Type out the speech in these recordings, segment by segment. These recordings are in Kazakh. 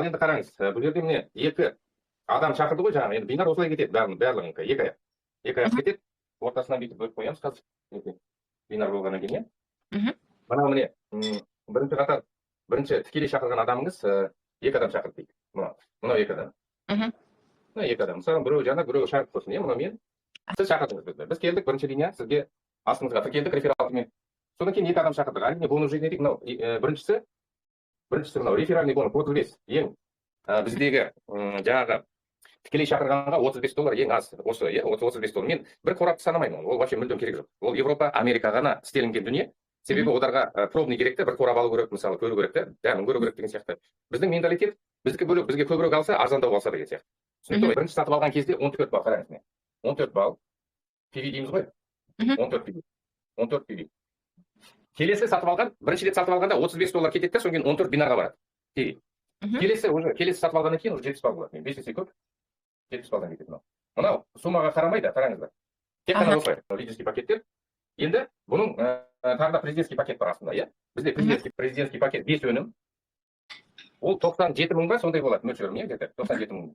енді қараңыз, бұл жерде міне екі адам шақырды ғой жаңағы. Енді бинар осылай кетеді барлығын екі аяқ. Екі аяқ кетеді. Ортасынан бүйтіп бөліп қоямыз қазір. Бинар болғаннан кейін, иә. Мынау міне бірінші қатар, бірінші тікелей шақырған адамыңыз екі адам шақырды дейді. Мынау екі адам. Мына екі адам. Мысалы, біреу жаңа, біреу шақырып қойсын, иә, мынау мен. Сіз шақырдыңыз бізді. Біз келдік, бірінші линия сізге астыңызға тіркелдік рефералмен. Содан кейін екі адам шақырдық. Әрине бонус жиын едік. Мынау біріншісі мынау реферальный бонус 35. Ең біздегі жаңағы тікелей шақырғанға $35 ең аз. Осы, иә, $35. Мен бір қорапты санамаймын. Ол вообще мүлдем керек жоқ. Ол Европа, Америка ғана істелінген дүние. Себебі оларға пробный керек те, бір қорап алу керек, мысалы, көру керек те, бәрін көру керек деген сияқты. Біздің менталитет біздікі бөлек, бізге көбірек алса, арзандау алса деген сияқты. Түсінікті ғой? Бірінші сатып алған кезде 14 балл, қараңыз міне. 14 балл. PV дейміз ғой. 14 PV. 14 PV. Келесі сатып алған, бірінші рет сатып алғанда $35 кетеді де, содан кейін 14 бинарға барады. PV. Келесі сатып алғаннан кейін 70 балл болады. 5 есе көп. 70 балдан кетеді мынау. Мынау суммаға қарамайды, қараңыздар. Тек қана осылай, лидерский пакеттер. Енді бұның тағы да президентский пакет бар астында, иә? Бізде президентский пакет 5 өнім. Ол 97 мың ба, сондай болады мөлшерім, иә, где-то 97 мың.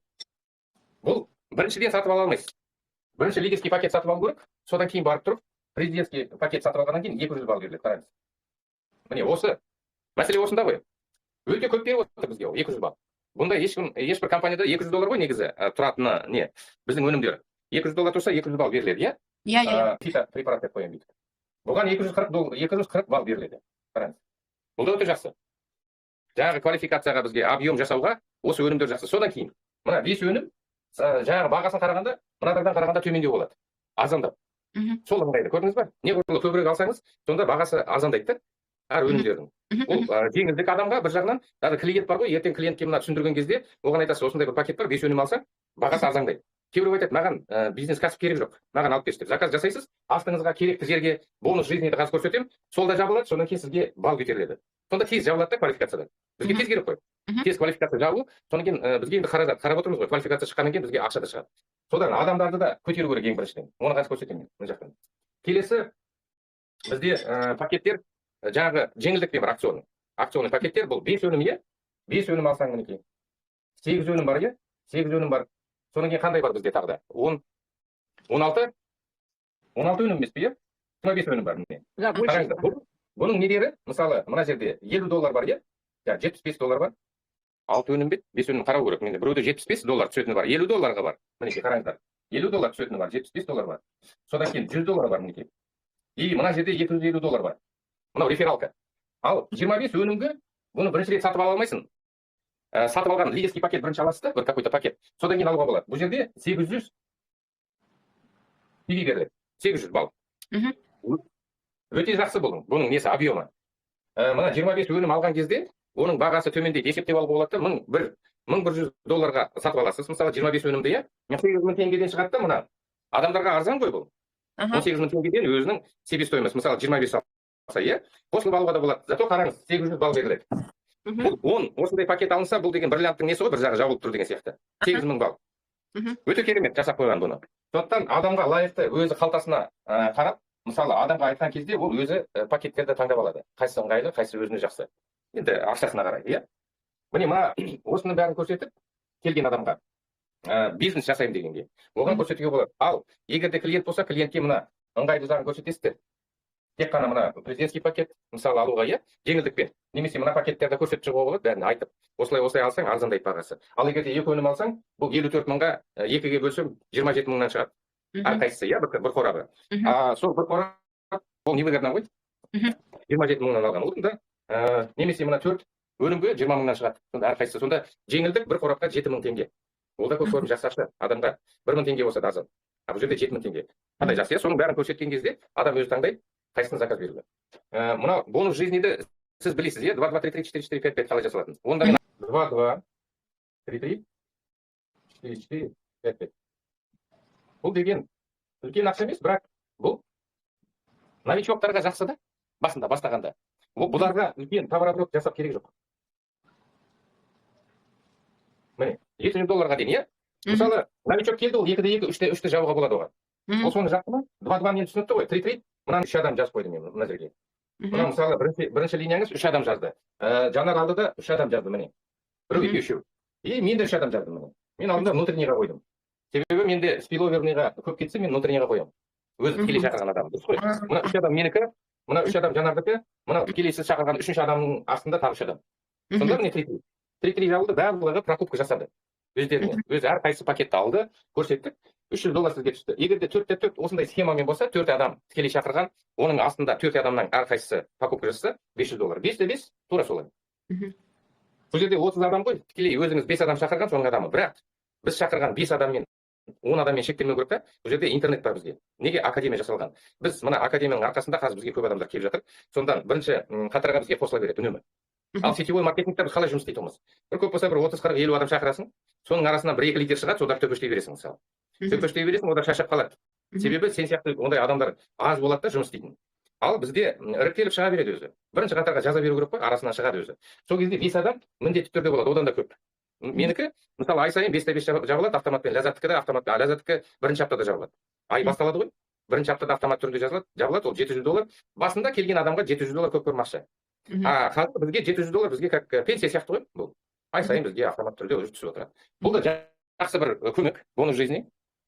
Бұл біріншіден сатып ала алмайсыз. Бірінші лидерский пакет сатып алу керек, содан кейін барып тұрып, президентский пакет сатып алғаннан кейін 200 балл беріледі, қараңыз. Міне осы мәселе осында ғой. Өте көп беріп отыр бізге 200 балл. Бұнда ешбір компанияда $200 ғой негізі тұратыны не? Біздің өнімдер. $200 тұрса 200 балл беріледі, иә? Иә. Препарат деп қоямын дейді. Бұған 240 балл беріледі. Қараңыз. Бұл да өте жақсы. Жаңағы квалификацияға бізге объем жасауға осы өнімдер жақсы. Содан кейін мына 5 өнім жаңағы бағасын қарағанда, мынадардан қарағанда төмендеу болады. Арзандау. Сол ыңғайды көрдіңіз ба? Не көбірек алсаңыз, сонда бағасы арзандайды. Әр өнімдердің. Ол жеңілдік адамға бір жағынан, даже клиент бар ғой, ертең клиентке мына түсіндірген кезде, оған айтасыз, осындай бір пакет бар, 5 өнім алсаң, бағасы арзандайды. Кейбіреу айтады, маған бизнес кәсіп керек жоқ, маған алып берші деп. Заказ жасайсыз, астыңызға керекті жерге бонус жизньді қазір көрсетемін, сол да жабылады, содан кейін сізге балл көтеріледі. Сонда тез жабылады да квалификациядан. Бізге тез керек қой. Тез квалификация жабылу, содан кейін бізге енді қарап отырмыз ғой, квалификация шыққаннан кейін бізге ақша да шығады. Содан адамдарды да көтеру керек ең біріншіден. Оны қазір көрсетемін мына жақтан. Келесі бізде пакеттер жаңағы жеңілдікпен бар акционный пакеттер. Бұл 5 өнім, е? 5 өнім алсаң мінекей. 8 өнім бар, е? 8 өнім бар. Содан кейін қандай бар бізде тағы да? 16 өнім емес пе, е? 25 өнім бар міне. Бұның недері? Мысалы, мына жерде $50 бар, е? $75 бар. 6 өнім бет, 5 өнім қарау керек. Біреуде $75 түсетіні бар, $50 бар. Мінекей қараңыздар. $50 түсетіні бар, $75 бар. Содан кейін $100 бар мінекей. И мына жерде $250 бар. Мынау рефералка. Ал 25 өнімгі бұны бірінші рет сатып ала алмайсың. Сатып алған лидерский пакет бірінші аласыз да, бір какой-то пакет. Содан кейін алуға болады. Бұл жерде 800 PV беріледі. 800 балл. Өте жақсы бұның несі объемы. Мына 25 өнім алған кезде оның бағасы төмендейді. Есептеп алуға болады да, $1100 сатып аласыз. Мысалы 25 өнімді, иә? 18 мың теңгеден шығады да мына. Адамдарға арзан ғой бұл. 18 мың теңгеден өзінің себестоимость. Мысалы 25 иә, қосылып алуға да болады. Зато қараңыз, 800 балл беріледі. Бұл осындай пакет алынса, бұл деген бриллианттың несі ғой, бір жағы жабылып тұр деген сияқты. 8000 балл. Өте керемет жасап қойған бұны. Сондықтан адамға лайықты өзі қалтасына қарап, мысалы адамға айтқан кезде ол өзі пакеттерді таңдап алады. Қайсысы ыңғайлы, қайсысы өзіне жақсы. Енді ақшасына қарайды, иә. Міне мына осының бәрін көрсетіп келген адамға бизнес жасаймын дегенге. Оған көрсетуге болады. Ал егер де клиент болса, клиентке мына ыңғайлы жағын көрсетесіздер. Тек қана мына президентский пакет мысалы алуға, иә, жеңілдікпен. Немесе мына пакеттерді көрсетіп шығуға болады, бәрін айтып. Осылай алсаң арзандайды бағасы. Ал егер де 2 өнім алсаң, бұл 54 мыңға 2-ге бөлсем 27 мыңнан шығады. Әрқайсысы, иә, бір қорабы. Сол бір қорап, ол невыгодно ғой. 27 мыңнан алған. Олында немесе мына 4 өнімге 20 мыңнан шығады. Сонда әрқайсысы. Сонда жеңілдік бір қорапқа 7 мың теңге. Ол да көп көрім жақсы ақша. Адамға 1 мың теңге болса да арзан. Бұл жерде 7 мың теңге. Қандай жақсы, иә? Соның бәрін көрсеткен кезде адам өзі таңдайды. Қайсысын заказ беруге. Мына бонус жизньді сіз білесіз, е? 2, 2, 3, 3, 4, 4, 5, 5 қалай жасалатын. Онда мен 2, 2, 3, 3, 4, 4, 5, 5. Бұл деген үлкен ақша емес, бірақ бұл новичоктарға жақсы да, басында, бастағанда. Бұларға үлкен товарооборот жасап керек жоқ. Міне, $200 дейін, е? Мысалы, новичок келді, ол 2-де 2, 3-те жабуға болады оған. Ол соны жақты ма? 2, 2 мен түсінікті ғой, 3, 3. Мына 3 адам жазып қойды мен мына жерге. Мына мысалы бірінші линияңыз 3 адам жазды. Жанар алды да 3 адам жазды міне. Біреу 2, 3. И мен де 3 адам жаздым. Мен алдында внутреннийға қойдым. Себебі менде спиловерныйға көп кетсе, мен внутреннийға қоямын. Өзі тікелей шақырған адам. Дұрыс қой. Мына 3 адам менікі, мына 3 адам Жанардікі, мына тікелей сіз шақырған 3-ші адамның астында тағы 3 адам. Сонда міне 3 жабылды, барлығы прокупка жасады. Өздеріне. Өзі әрқайсысы пакетті алды, көрсеттік. $300 сізге түсті. Егер де 4-4 осындай схемамен болса, 4 адам тікелей шақырған, оның астында 4 адамның әрқайсысы покупка жасаса, $500. 5-5 тура солай. Бұл жерде 30 адам ғой, тікелей өзіңіз 5 адам шақырған соның адамы. Бірақ біз шақырған 5 адаммен 10 адаммен шектелмеу керек та. Бұл жерде интернет бар бізге. Неге академия жасалған? Біз мына академияның арқасында қазір бізге көп адамдар келіп жатыр. Сондан бірінші қатарға бізге қосыла береді үнемі. Ал сетевой маркетингте біз қалай жұмыс істейтініміз? Бір көп болса бір 30-40-50 адам шақырасың, соның арасынан 1-2 литр шығады, содар төпештей бересің мысалы. Төпештей бересің, олар шаршап қалады. Себебі сен сияқты ондай адамдар аз болады да жұмыс істейтін. Ал бізде іріктеліп шыға береді өзі. Бірінші қатарға жаза беру керек қой, арасынан шығады өзі. Сол кезде 5 адам міндетті түрде болады, одан да көп. Менікі, мысалы, ай сайын 5-5 жабылады автоматпен, Ләззаттікі де автомат, Ләззаттікі бірінші аптада жабылады. Ай басталады ғой, бірінші аптада автомат түрінде жабылады, ол $700. Басында келген адамға $700 көп көрмақшы. Қазір бізге $700 бізге как пенсия сияқты ғой, бұл. Ай сайын бізге автомат түрде уже түсіп отырады. Бұл да жақсы бір көмек, бонус жизни,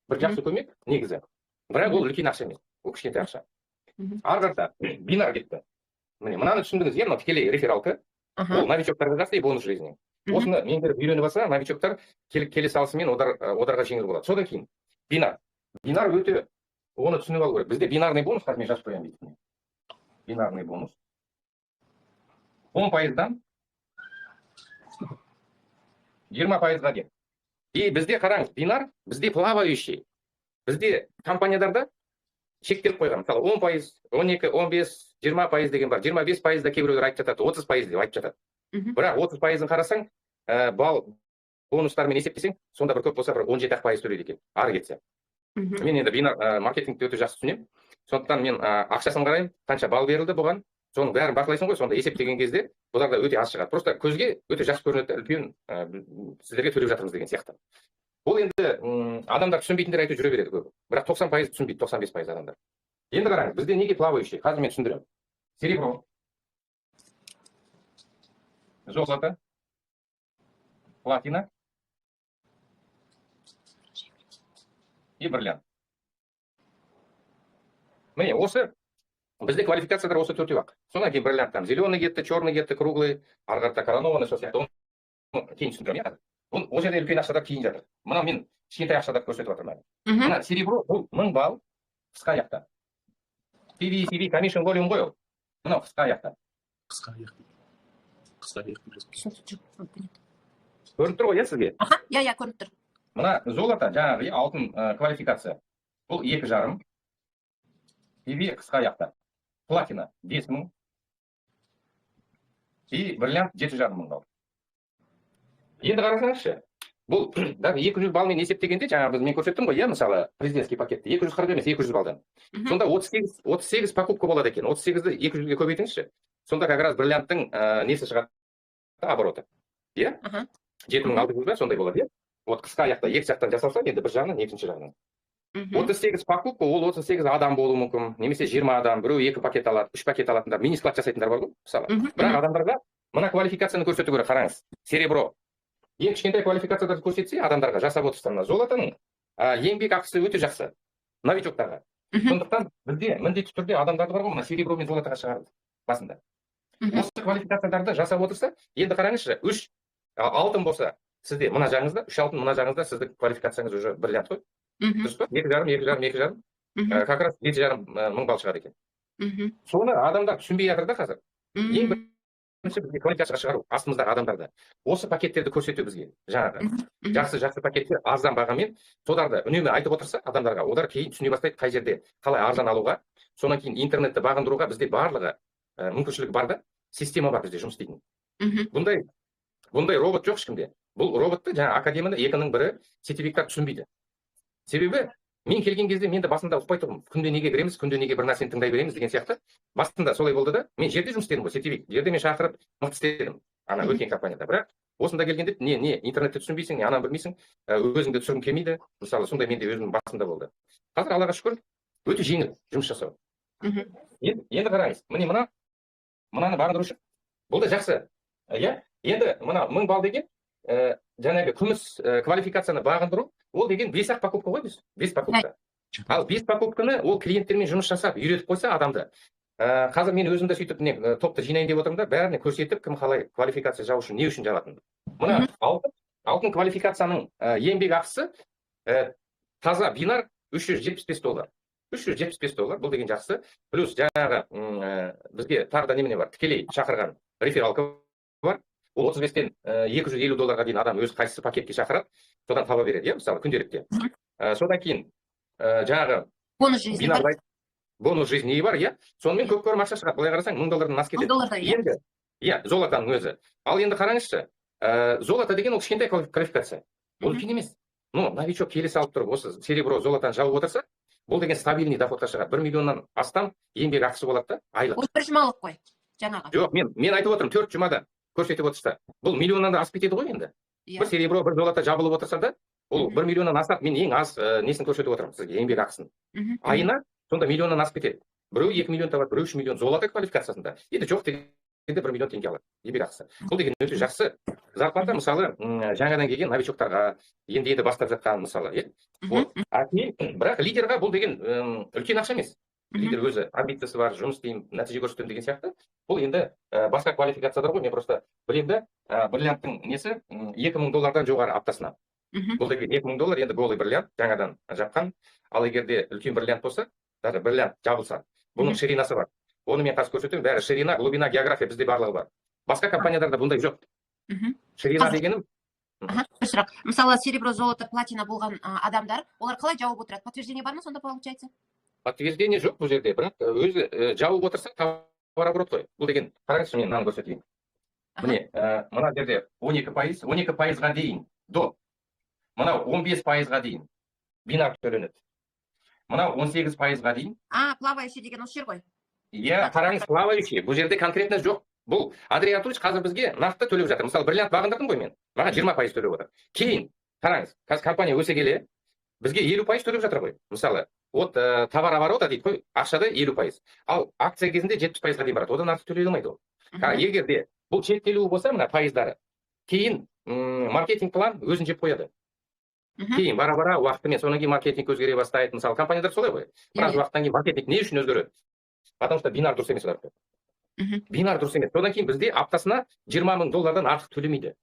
бір жақсы көмек негізі. Бірақ ол үлкен ақша емес, ол кішкентай ақша. Ары қарата бинар кетті. Міне, мынаны түсіндіңіз, мынау тікелей рефералка. Ол новичоктарға жақсы бонус жизни. Осыны меңгеріп үйреніп алса, новичоктар келе салысымен одарға жеңіл болады. Содан кейін бинар. Бинар өте оны түсініп алу керек. Бізде бинарный бонус, қазір мен жазып қоямын дейді. Бинарный бонус 10%-дан 20%-ға дейін. И бізде қараңыз, бинар бізде плавающий. Бізде компанияларда шектеліп қойған. Мысалы 10%, 12, 15, 20% деген бар. 25% да кейбіреулер айтып жатады, 30% деп айтып жатады. Бірақ 30%-ын қарасаң, балл бонустармен есептесең, сонда бір көп болса бір 17% төлейді екен. Ары кетсе. Мен енді бинар маркетингті өте жақсы түсінемін. Сондықтан мен ақшасын қараймын, қанша балл берілді бұған. Соның бәрін бақылайсың ғой, сонда есептеген кезде бұларда өте аз шығады. Просто көзге өте жақсы көрінеді, үлкен сіздерге төлеп жатырмыз деген сияқты. Бұл енді адамдар түсінбейтіндер айтып жүре береді көбі. Бірақ 90% түсінбейді, 95% адамдар. Енді қараңыз, бізде неге плавающий? Қазір мен түсіндіремін. Серебро, золото, платина и бриллиант. Міне, осы бізде квалификациялар осы төртеу-ақ. Содан кейін бриллианттан зеленый кетті, черный кетті, круглый, ары қарата коронованный, сол сияқты. Оны кейін түсіндіремін, қазір. Ол жерде үлкен ақшадар кейін жатыр. Мына мен кішкентай ақшадар көрсетіп жатырмын. Мына серебро, бұл 1000 балл қысқа аяқта. PV, commission volume ғой ол. Мынау қысқа аяқта. Қысқа аяқ. Қысқа аяқ. Көрініп тұр ғой, сізге? Иә, көрініп тұр. Мына золото, жаңағы алтын квалификация. Бұл 2,5. PV қысқа аяқта. Платина 5000. И бриллиант 7,5 балл. Енді қарасаңызшы, бұл 200 балмен есептегенде, жаңағы мен көрсеттім ғой, мысалы, президентский пакетті 240 емес, 200 балдан. Сонда 38 покупка болады екен. 38-ді 200-ге көбейтіңізші. Сонда как раз бриллианттың несі шығады, обороты. Иә? 7600 сондай болады, иә? Вот қысқа аяқта екі жақтан жасалса, енді бір жағынан, екінші жағынан. 38 покупка, ол 38 адам болуы мүмкін, немесе 20 адам, біреу 2 пакет алады, 3 пакет алатындар, мини-склад жасайтындар бар ғой, мысалы. Бірақ адамдарға мына квалификацияны көрсету керек, қараңыз. Серебро. Ең кішкентай квалификацияларды көрсетсе, адамдарға жасап отырсыздар. Золотоның еңбек ақысы өте жақсы. Новичоктарға. Сондықтан бізде міндетті түрде адамдарды бар ғой, мына серебро мен золотоға шығарады басында. Осы квалификацияларды жасап отырса, енді қараңызшы, 3 алтын болса, сізде мына жағыңызда, 3 алтын мына жағыңызда сіздің квалификацияңыз уже бриллиант қой. Дұрыс па? 2,5. Как раз 7,5 мың балл шығады екен. Соны адамдар түсінбей жатыр да қазір. Ең бірінші бізге квалификацияға шығару, астымыздағы адамдарды. Осы пакеттерді көрсету бізге. Жаңағы жақсы пакеттер арзан бағамен, соларды үнемі айтып отырса адамдарға, олар кейін түсіне бастайды қай жерде қалай арзан алуға. Содан кейін интернетті бағындыруға бізде барлығы мүмкіншілік бар да, система бар бізде жұмыс істейтін. Бұндай робот жоқ ешкімде. Бұл роботты жаңа академияда 2-ның бірі сертификат түсінбейді. Себебі мен келген кезде мен де басында ұқпай тұрмын. Күнде неге кіреміз, күнде неге бір нәрсені тыңдай береміз деген сияқты. Басында солай болды да. Мен жерде жұмыс істедім ғой, сертификат. Жерде мен шақырып мықты істедім. Ана өткен компанияда. Бірақ осында келгенде не интернетті түсінбейсің, не ананы білмейсің, өзіңді түсіргің келмейді. Мысалы, сондай менде өзімнің басында болды. Қазір Аллаға шүкір, өте жеңіл жұмыс жасау. Енді қараңыз, міне мынаны бағындырушы. Бұл да жақсы. Иә? Енді мына 1000 балл деген жаңағы күміс квалификацияны бағындыру, ол деген 5-ақ покупка ғой біз. 5 покупка. Ал 5 покупканы ол клиенттермен жұмыс жасап, үйретіп қойса адамды. Қазір мен өзімді сөйтіп топты жинайын деп отырмын да, бәріне көрсетіп, кім қалай квалификация жабу үшін, не үшін жабатынын. Мына алтын квалификацияның еңбек ақысы таза бинар $375. $375, бұл деген жақсы. Плюс жаңағы бізге тағы да немене бар, тікелей шақырған рефералка бар. Ол $35-тен $250 дейін адам өз қайсысы пакетке шақырады, содан таба береді, мысалы күнделікте. Содан кейін жаңағы бонус жизни бар, сонымен көп көрім ақша шығады. Былай қарасаң, $1000 нас кетеді. Золотаның өзі. Ал енді қараңызшы, золото деген ол кішкентай квалификация. Ол үлкен емес. Новичок келесі алып тұрып, осы серебро золотаны жауып отырса, бұл деген стабильный доходқа шығады. 1 миллионнан астам еңбек ақысы болады да, айлық. Ол бір жұмалық қой, жаңағы. Жоқ, мен айтып отырмын, 4 жұмада көрсетіп отырса, бұл миллионнан да асып кетеді ғой енді. Бір серебро, бір золото жабылып отырса да, ол 1 миллионнан асып, мен ең аз несін көрсетіп отырмын сізге, еңбек ақысын. Айына сонда миллионнан асып кетеді. Біреу 2 миллион табады, біреу 3 миллион золото квалификациясында. Енді жоқ дегенде 1 миллион теңге алады, еңбек ақысы. Бұл деген өте жақсы зарплата, мысалы, жаңадан келген новичоктарға, енді бастап жатқан мысалы, бірақ лидерға бұл деген үлкен ақша емес. Лидер өзі амбициясы бар, жұмыс істеймін, нәтиже көрсетемін деген сияқты. Бұл енді басқа квалификациялар ғой, мен просто білемін, бриллианттың несі $2000 жоғары аптасына. Бұл деген $2000 енді голый бриллиант жаңадан жапқан. Ал егерде үлкен бриллиант болса, даже бриллиант жабылса, бұның ширинасы бар. Оны мен қазір көрсетемін, бәрі ширина, глубина, география бізде барлығы бар. Басқа компанияларда бұндай жоқ. Ширина дегенім. Бір сұрақ. Мысалы, серебро, золото, платина болған адамдар, олар қалай жауып отырады? Подтверждение бар ма сонда получается? Подтверждение жоқ бұл жерде, бірақ өзі жауып отырса, товарооборот қой. Бұл деген, қараңызшы, мен мынаны көрсетейін. Міне, мына жерде 12%ға дейін до. Мына 15%ға дейін бинар төленеді. Мына 18%ға дейін. Плавающий деген осы жер ғой. Қараңыз, плавающий. Бұл жерде конкретно жоқ. Бұл Андрей Анатольевич қазір бізге нақты төлеп жатыр. Мысалы, бриллиант бағындырдым ғой мен. Маған 20% төлеп отыр. Кейін, қараңыз, қазір компания өсе келе, бізге 50% төлеп жатыр ғой. Мысалы, товарооборота дейді ғой, ақшада 50%. Ал акция кезінде 70%ға дейін барады. Одан артық төлей алмайды ол. Егерде бұл шектелуі болса, мына пайыздары, кейін маркетинг план өзін жеп қояды. Кейін бара-бара уақытымен, содан кейін маркетинг өзгере бастайды. Мысалы, компаниядар солай ғой. Біраз уақыттан кейін маркетинг не үшін өзгереді? Потому что бинар дұрыс емес олар. Бинар дұрыс емес. Содан кейін бізде аптасына $20,000 артық төлемейді.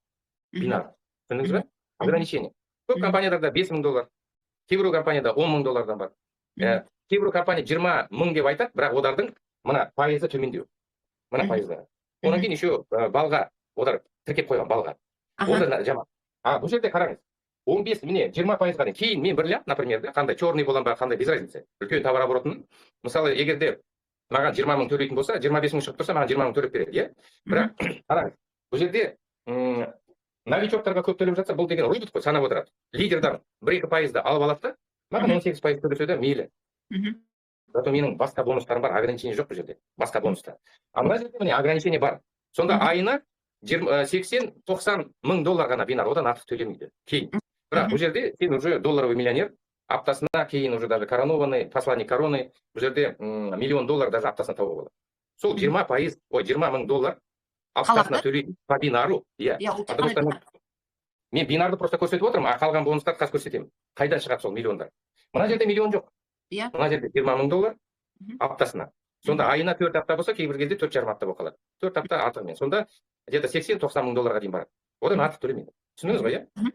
Бинар. Түсіндіңіз бе? Ограничение. Көп компанияларда $5,000, кейбір компанияда $10,000 бар. Кейбір компания 20,000 деп айтады, бірақ олардың мына пайызы төмендеу. Мына пайыздары. Одан кейін еще балға, олар тіркеп қойған балға. Ол да жаман. Бұл жерде қараңыз. 15, міне 20%-ға дейін. Кейін мен бриллиант, например, қандай черный болам ба, қандай без разницы. Үлкен товарооборотын, мысалы, егерде маған 20,000 төлейтін болса, 25,000 шығып тұрса, маған 20,000 төлеп береді, Бірақ, қараңыз, бұл жерде новичоктарға көп төлеп жатса, бұл деген робот қой, санап отырады. Лидердан 1-2% алып алады да, маған 18% төлесе де мейлі. Зато менің басқа бонустарым бар, ограничение жоқ бұл жерде. Басқа бонустар. Мына жерде міне ограничение бар. Сонда айына $80-90 мың ғана бинар, одан артық төлемейді. Кейін. Бірақ бұл жерде сен уже долларовый миллионер, аптасына кейін уже даже коронованный, посланник короны, бұл жерде $1 миллион даже аптасына тауып алады. Сол 20,000 аптасына төлейді по бинару. Мен бинарды просто көрсетіп отырмын, қалған бонустарды қазір көрсетемін. Қайдан шығады сол миллиондар? Мына жерде миллион жоқ. Мына жерде $20,000 аптасына. Сонда айына 4 апта болса, кейбір кезде 4,5 апта болып қалады. 4 апта артығымен. Сонда где-то $80-90 мың дейін барады. Одан артық төлемейді. Түсіндіңіз ба,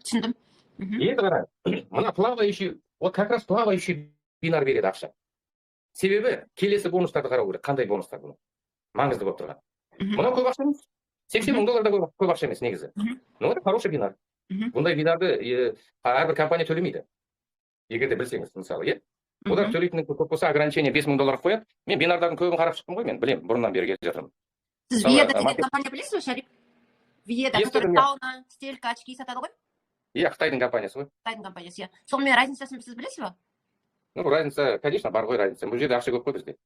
Түсіндім. Енді қараңыз, мына плавающий, как раз плавающий бинар береді ақша. Себебі келесі бонустарды қарау керек. Қандай бонустар бұны? Маңызды болып тұрған. Мына көп ақша емес. $80,000 да көп ақша емес негізі. Но это хороший бинар. Бұндай бинарды әрбір компания төлемейді. Егерде білсеңіз, мысалы, Олар төлейтін көп болса, ограничение $5,000 қояды. Мен бинардардың көбін қарап шықтым ғой, мен білемін, бұрыннан бері келе жатырмын. Сіз Виеда деген компания білесіз бе, Шарик? Виеда, который сауна, стелька, очки сатады ғой? Қытайдың компаниясы ғой. Қытайдың компаниясы, Сонымен разницасын сіз білесіз бе? Разница, конечно, бар ғой разница. Бұл жерде ақша көп қой бізде.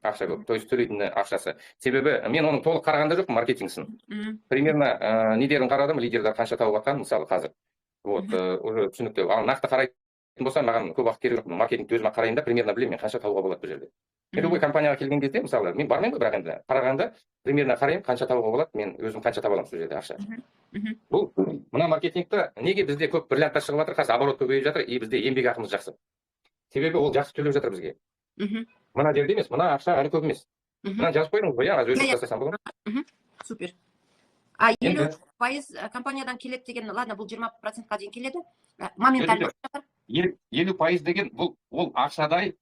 Ақша көп, то есть төлейтін ақшасы. Себебі мен оның толық қарағанда жоқпын маркетингісін. Примерно недерін қарадым, лидердар қанша тауып атқан, мысалы қазір. Уже түсінікті. Ал нақты қарайтын болса, маған көп уақыт керек жоқ. Маркетингті өзіме қарайын да, примерно білемін мен қанша тауға болады бұл жерде. любой компанияға келген кезде мысалы мен бармаймын ғой, бірақ енді қарағанда примерно қараймын қанша табуға болады, мен өзім қанша таба аламын сол жерде ақша. Бұл мына маркетингті неге бізде көп бриллиантқа шығып жатыр, қазір оборот көбейіп жатыр, и бізде еңбек ақымыз жақсы. Себебі ол жақсы төлеп жатыр бізге. Мына жерде емес, мына ақша әлі көп емес. Мына жазып қойдыңыз ғой, аз өзіңіз жасасам болады. Супер. А 50% компаниядан келеді деген, ладно, бұл 20%-қа дейін келеді. Моментально. 50% деген бұл ол ақшадай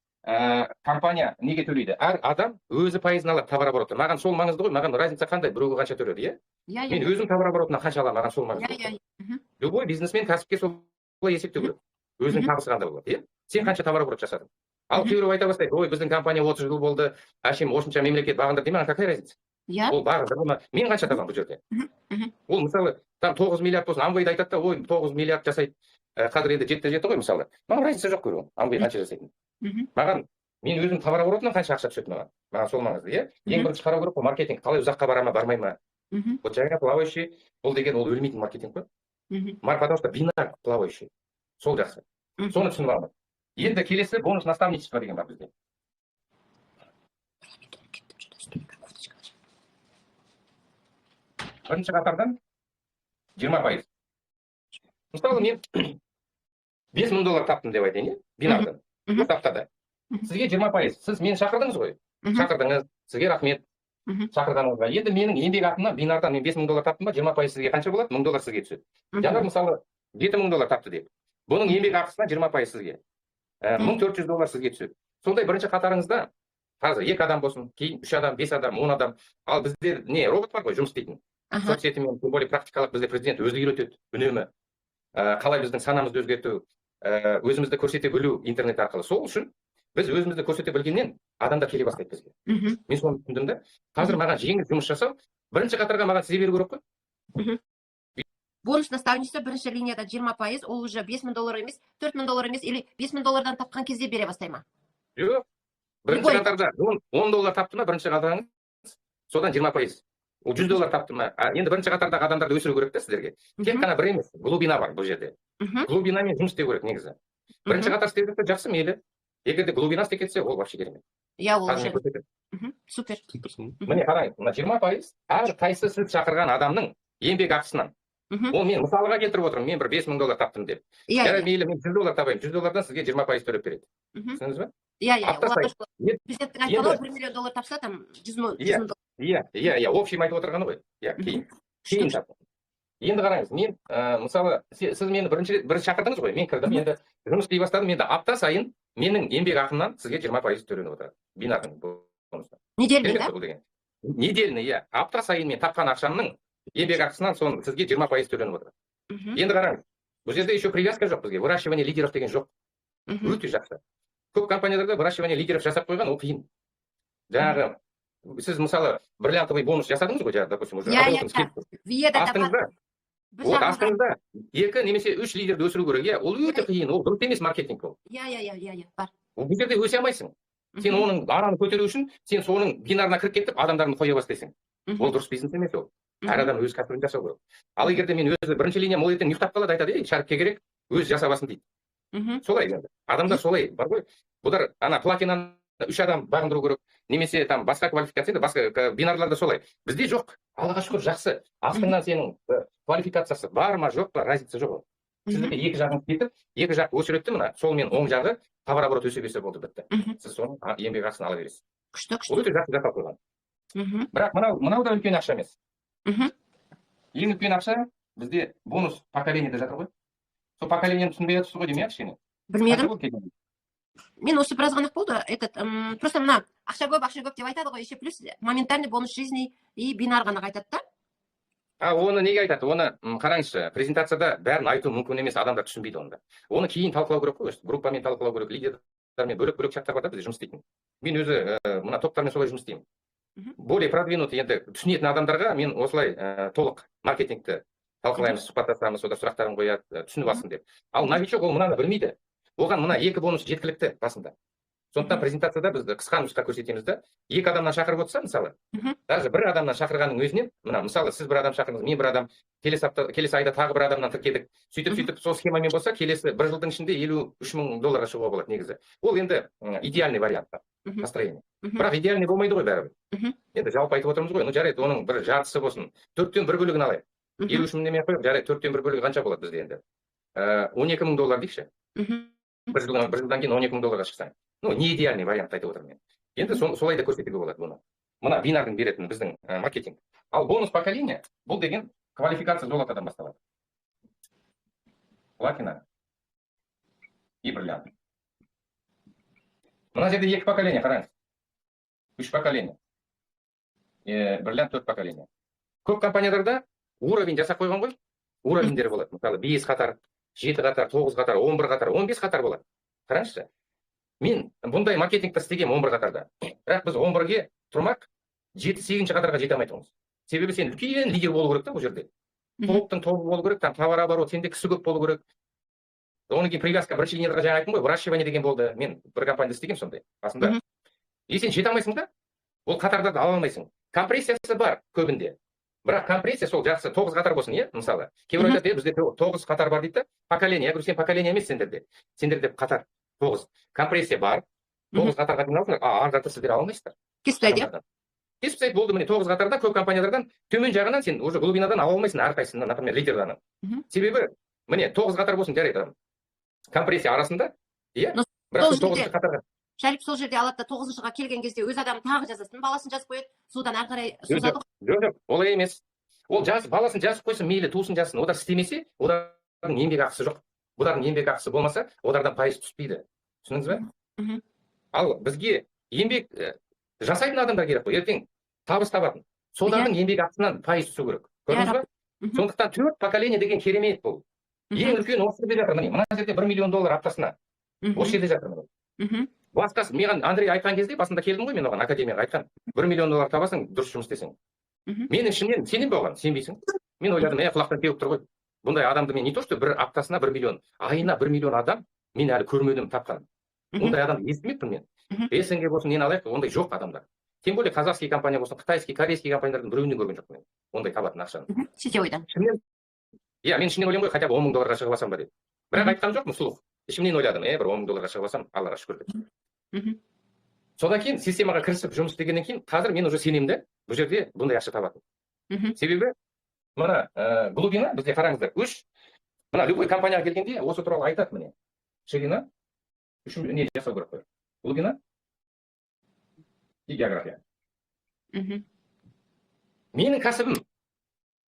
компания неге төлейді? Әр адам өзі пайызын алады товар оборотынан. Маған сол маңызды ғой, маған разница қандай, біреуге қанша төледі, иә? Мен өзім товар оборотынан қанша аламын, маған сол маңызды. Любой бизнесмен, кәсіпкер солай есептеу керек. Өзінің табысы қандай болады, иә? Сен қанша товар оборот жасадың? Ал кейбіреу айта бастайды, ой, біздің компания 30 жыл болды, әшейін осынша мемлекет бағындырды, маған какая разница? Ол бағындырды, мен қанша табамын бұл жерде? Ол мысалы, там 9 миллиард болсын, Амвейді айтады да, ой, 9 миллиард жасайды, қазір енді жетті ғой, мысалы. Маған разница жоқ көру, Амвей қанша жасайтын. Маған, мен өзім товар оборотынан қанша ақша түседі маған сол маңызды, иә? Ең бірінші қарау керек қой, маркетинг қалай ұзаққа бара ма, бармай ма? Вот жаңа плавающий, бұл деген ол өлмейтін маркетинг қой. Потому что бинар плавающий. Сол жақсы. Соны түсініп аламын. Енді келесі бонус наставничество деген бар бізде. Бірінші қатардан 20%. Мысалы мен $5,000 таптым деп айтайын, бинардан. Бұл таптада. Сізге 20%. Сіз мені шақырдыңыз ғой. Шақырдыңыз, сізге рахмет. Шақырғаныңызға. Енді менің еңбек ақымнан бинардан мен $5,000 таптым ба, 20% сізге қанша болады? $1,000 сізге түседі. Жаңа мысалы $7,000 тапты деп. Бұның еңбек ақысынан 20% сізге. $1,400 сізге түседі. Сондай бірінші қатарыңызда қазір 2 адам болсын, кейін 3 адам, 5 адам, 10 адам. Ал бізде не, робот бар ғой, жұмыс істейтін. Соцсетімен, тем более практикалық бізде президент өзі үйретеді үнемі. Қалай біздің санамызды өзгерту, өзімізді көрсете білу интернет арқылы. Сол үшін біз өзімізді көрсете білгеннен адамдар келе бастайды бізге. Мен соны түсіндім да. Қазір маған жеңіл жұмыс жасау, бірінші қатарға маған сізге беру керек қой. Бонус наставничество бірінші линияда 20%, ол уже $5,000 емес, $4,000 емес, или $5,000 тапқан кезде бере бастай ма? Жоқ. Бірінші қатарда $10 тапты ма, бірінші қатарыңыз, содан 20%. Ол $100 тапты ма? Енді бірінші қатардағы адамдарды өсіру керек та сіздерге. Тек қана бір емес, глубина бар бұл жерде. Глубинамен жұмыс істеу керек негізі. Бірінші қатар істеп кетсе жақсы, мейлі. Егер де глубина істеп кетсе, ол вообще керемет. Иә, ол уже. Супер. Міне қараңыз, мына 20% әр қайсы сіз шақырған адамның еңбек ақысынан. Ол мен мысалға келтіріп отырмын, мен бір $5,000 таптым деп. Мейлі мен $100 табайын, $100 сізге 20% төлеп береді. Түсіндіңіз бе? Иә. Президенттің айтқаны $1 миллион тапса, там $100,000. Иә, общий айтып отырғаны ғой. Кейін таптым. Енді қараңыз, мен мысалы сіз мені бірінші шақырдыңыз ғой, мен кірдім, енді жұмыс істей бастадым, енді апта сайын менің еңбек ақымнан сізге 20% төленіп отырады. Бинардың бонусы. Недельный, да? Недельный, иә. Апта сайын мен тапқан ақшамның еңбек ақысынан соны сізге 20% төленіп отырады. Енді қараңыз, бұл жерде еще привязка жоқ бізге, выращивание лидеров деген жоқ. Өте жақсы. Көп компанияларда выращивание лидеров жасап қойған, ол қиын. Жаңағы сіз мысалы бриллиантовый бонус жасадыңыз ғой, жаңағы, допустим, уже астыңызда 2 немесе 3 лидерді өсіру керек, иә, ол өте қиын, ол дұрыс емес маркетинг ол. Иә, бар. Бұл жерде өсе алмайсың. Сен оның араны көтеру үшін, сен соның бинарына кіріп кетіп, адамдарды қоя бастайсың. Ол дұрыс бизнес емес ол. Әр адам өз кәсібін жасау керек. Ал егер де мен өзі бірінші линия ол ертең ұйықтап қалады, айтады, шәріпке керек, өз жасабасын дейді. Солай енді. Адамдар солай бар ғой. Бұлар ана платинаны 3 адам бағындыру керек, немесе там басқа квалификация, басқа бинарларда солай. Бізде жоқ. Аллаға шүкір, жақсы. Астыңнан сенің квалификациясы бар ма, жоқ па, разница жоқ. Сіздікі екі жағын кетіп, екі жақ өсіретті мына, сол мен оң жағы товар оборот өсе берсе болды, бітті. Сіз соның еңбек ақысын ала бересіз. Күшті. Ол өте жақсы жасап қойған. Бірақ мынау да үлкен ақша емес. Ең үлкен ақша бізде бонус поколениеде жатыр ғой. Сол поколениені түсінбей жатырсыз ғой деймін, кішкене. Білмедім. Мен осы біраз ғана болды. Просто мына ақша көп деп айтады ғой, еще плюс моментальный бонус жизни и бинар ғана айтады да. Оны неге айтады? Оны қараңызшы, презентацияда бәрін айту мүмкін емес, адамдар түсінбейді онда. Оны кейін талқылау керек қой, группамен талқылау керек, лидерлермен бөлек чаттар бар да бізде жұмыс істейтін. Мен өзі мына топтармен солай жұмыс істеймін. Более продвинутый енді түсінетін адамдарға мен осылай толық маркетингті талқылаймыз, сұхбаттасамыз, сода сұрақтарын қояды, түсініп алсын деп. Ал новичок ол мынаны білмейді. Оған мына 2 бонус жеткілікті басында. Сондықтан презентацияда біз қысқа нұсқа көрсетеміз да, 2 адамнан шақырып отырса, мысалы, даже 1 адамнан шақырғанның өзінен, мына мысалы сіз 1 адам шақырдыңыз, мен 1 адам, келесі айда тағы 1 адамнан тіркедік. Сөйтіп сол схемамен болса, келесі 1 жылдың ішінде $53,000 шығуға болады негізі. Ол енді идеальный вариант построение. Бірақ идеальный болмайды ғой бәрібір. Енді жалпы айтып отырмыз ғой, ну жарайды, оның бір жартысы болсын. 4-тен 1 бөлігін алайық. 53 мың демей ақ қойып, жарайды, 4-тен 1 бөлігі қанша болады бізде енді? $12,000 дейікші. 1 жылдан кейін $12,000 шықса. Ну, не идеальный вариант айтып отырмын мен. Енді солай да көрсетуге болады бұны. Мына бинардың беретін біздің маркетинг. Ал бонус поколения, бұл деген квалификация золотадан басталады. Платина и бриллиант. Мына жерде 2 поколение, қараңыз. 3 поколение. Бриллиант 4 поколение. Көп компанияларда уровень жасап қойған ғой. Уровеньдері болады. Мысалы 5 қатар, 7 қатар, 9 қатар, 11 қатар, 15 қатар болады. Қараңызшы. Мен бұндай маркетингті істегем 11 қатарда. Бірақ біз 11-ге тұрмақ 7-8 қатарға жете алмайтынбыз. Себебі сен үлкен лидер болу керек та бұл жерде. Топтың тобы болу керек, там товар оборот, сенде кісі көп болу керек. Одан кейін привязка бірінші линияға жаңа айттым ғой, выращивание деген болды. Мен бір компанияда істегем сондай. Басында. И сен жете алмайсың да? Ол қатарда ала алмайсың. Компрессиясы бар көбінде. Бірақ компрессия сол жақсы 9 қатар болсын, иә? Мысалы, кейбір айтады, бізде 9 қатар бар дейді. Поколение, я говорю, сен поколение емес сендерде. Сендерде қатар 9. Компрессия бар. 9 қатарға дейін алсыңдар, ары қарата сіздер ала алмайсыздар. Кесіп тастайды. Кесіп тастайды, болды, міне 9 қатарда көп компаниялардан төмен жағынан сен уже глубинадан ала алмайсың, әрқайсысынан, например, лидердан. Себебі міне 9 қатар болсын, жарайды. Компрессия арасында, иә? Бірақ 9 қатарға. Шәріп сол жерде алады да 9-ға келген кезде өз адам тағы жазасын, баласын жазып қояды, содан ары қарай созады. Жоқ, олай емес. Ол баласын жазып қойсын, мейлі туысын жазсын, олар істемесе, олардың еңбек ақысы жоқ. Бұлардың еңбек ақысы болмаса, олардан пайыз түспейді. Түсініңіз бе? Ал бізге еңбек жасайтын адамдар керек қой, ертең табыс табатын. Солардың еңбек ақысынан пайыз түсу керек. Көрдіңіз бе? Сондықтан 4 поколение деген керемет бұл. Ең үлкен осы жерде жатыр. Мына жерде $1 миллион аптасына. Осы жерде жатыр. Басқасы, маған Андрей айтқан кезде, басында келдім ғой, мен оған академияға айтқан. $1 миллион табасың, дұрыс жұмыс істесең. Мен ішімнен сенем бе оған, сенбейсің. Мен ойладым, құлақтан теуіп тұр ғой. Бұндай адамды мен не то, что бір аптасына 1 миллион, айына 1 миллион адам мен әлі көрмедім, тапқан. Ондай адамды естімеппін мен. СНГ болсын, нені алайық, ондай жоқ адамдар. Тем более казахский компания болсын, қытайский, корейский компаниялардың біреуінен көрген жоқпын мен. Ондай табатын ақшаны. Сетевойдан. Иә, мен ішімнен ойлаймын ғой, хотя бы $10 000 шығып алсам ба деп. Бірақ айтқан жоқпын сұлық. Ішімнен ойладым, бір $10 000 шығып алсам, Аллаға шүкір деп. Содан кейін системаға кірісіп жұмыс істегеннен кейін, қазір мен уже сенемін де, бұл жерде бұндай ақша табатын. Себебі мына глубина, бізде қараңыздар, мына любой компанияға келгенде осы туралы айтады міне. Ширина, не жасау керек қой. Глубина и география. Менің кәсібім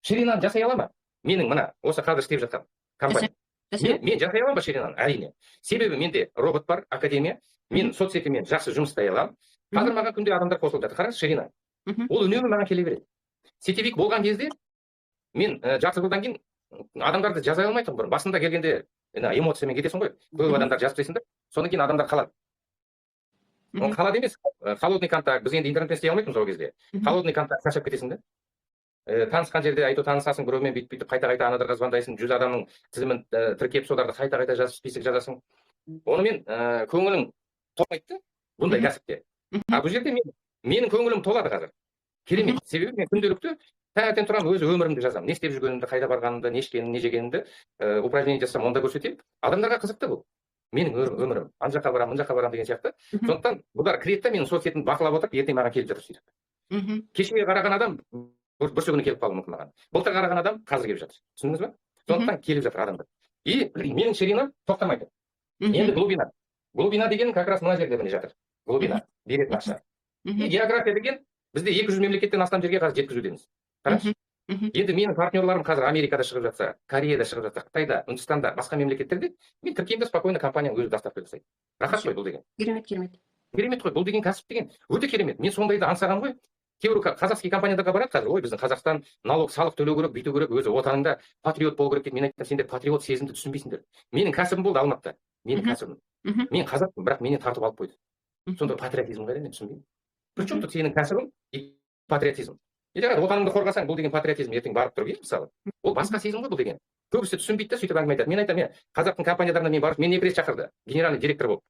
ширинаны жасай ала ма? Менің мына осы қазір істеп жатқан компания. Мен жасай аламын ба ширинаны? Әрине. Себебі менде робот бар, академия. Мен соцсетімен жақсы жұмыс істей аламын. Қазір маған күнде адамдар қосылып жатыр. Қараңыз, ширина. Ол үнемі маған келе береді. Сетевик болған кезде мен жарты жылдан кейін адамдарды жаза алмай тұрмын. Басында келгенде эмоциямен кетесің ғой. Көп адамдар жазып тастайсыңдар. Содан кейін адамдар қалады. Ол қалады емес. Холодный контакт. Біз енді интернетпен істей алмайтынбыз ол кезде. Холодный контакт шаршап кетесің да. Танысқан жерде айту танысасың, біреумен бүйтіп қайта анадарға звондайсың, 100 адамның тізімін тіркеп, соларды қайта жазып список жазасың. Онымен көңілің толмайды, бұндай кәсіпте. А бұл жерде менің көңілім толады қазір. Керемет. Себебі мен күнделікті таңертең тұрамын, өз өмірімді жазамын. Не істеп жүргенімді, қайда барғанымды, не ішкенімді, не жегенімді упражнение жасасам, онда көрсетемін. Адамдарға қызықты бұл. Менің өмірім. Ана жаққа барамын, мына жаққа барамын деген сияқты. Сондықтан бұлар кіреді да менің соцсетімді бақылап отырып, ертең маған келіп жатыр сөйтіп. Кешеге қараған адам бүрсі күні келіп қалуы мүмкін маған. Былтыр қараған адам қазір келіп жатыр. Түсіндіңіз бе? Сондықтан келіп жатыр адамдар. И менің ширинам тоқтамайды. Енді глубина. Глубина деген как раз мына жерде міне жатыр. Глубина. Беретін ақша. И география деген бізде 200 мемлекеттен астам жерге қазір жеткізудеміз. Қараңызшы. Енді менің партнерларым қазір Америкада шығып жатса, Кореяда шығып жатса, Қытайда, Үндістанда, басқа мемлекеттерде мен тіркеймін, спокойно компанияның өзі доставка жасайды. Рахат қой бұл деген. Керемет. Керемет қой, бұл деген кәсіп деген өте керемет. Мен сондайды аңсағам ғой. Кейбір казахский компанияларға барады қазір, ой, біздің Қазақстан налог, салық төлеу керек, бүйту керек, өзі отанында патриот болу керек деп. Мен айттым, сендер патриот сезімді түсінбейсіңдер. Менің кәсібім болды Алматыда. Менің кәсібім. Мен қазақпын, бірақ мені тартып алып қойды. Сонда патриотизм қайда, мен түсінбеймін. Причем тут сенің кәсібің и патриотизм. Жарайды, отаныңды қорғасаң, бұл деген патриотизм ертең барып тұр, мысалы. Ол басқа сезім ғой бұл деген. Көбісі түсінбейді да, сөйтіп әңгіме айтады. Мен айтамын, қазақтың компанияларына мен барып, мен 2 рет шақырды. Генеральный директор болып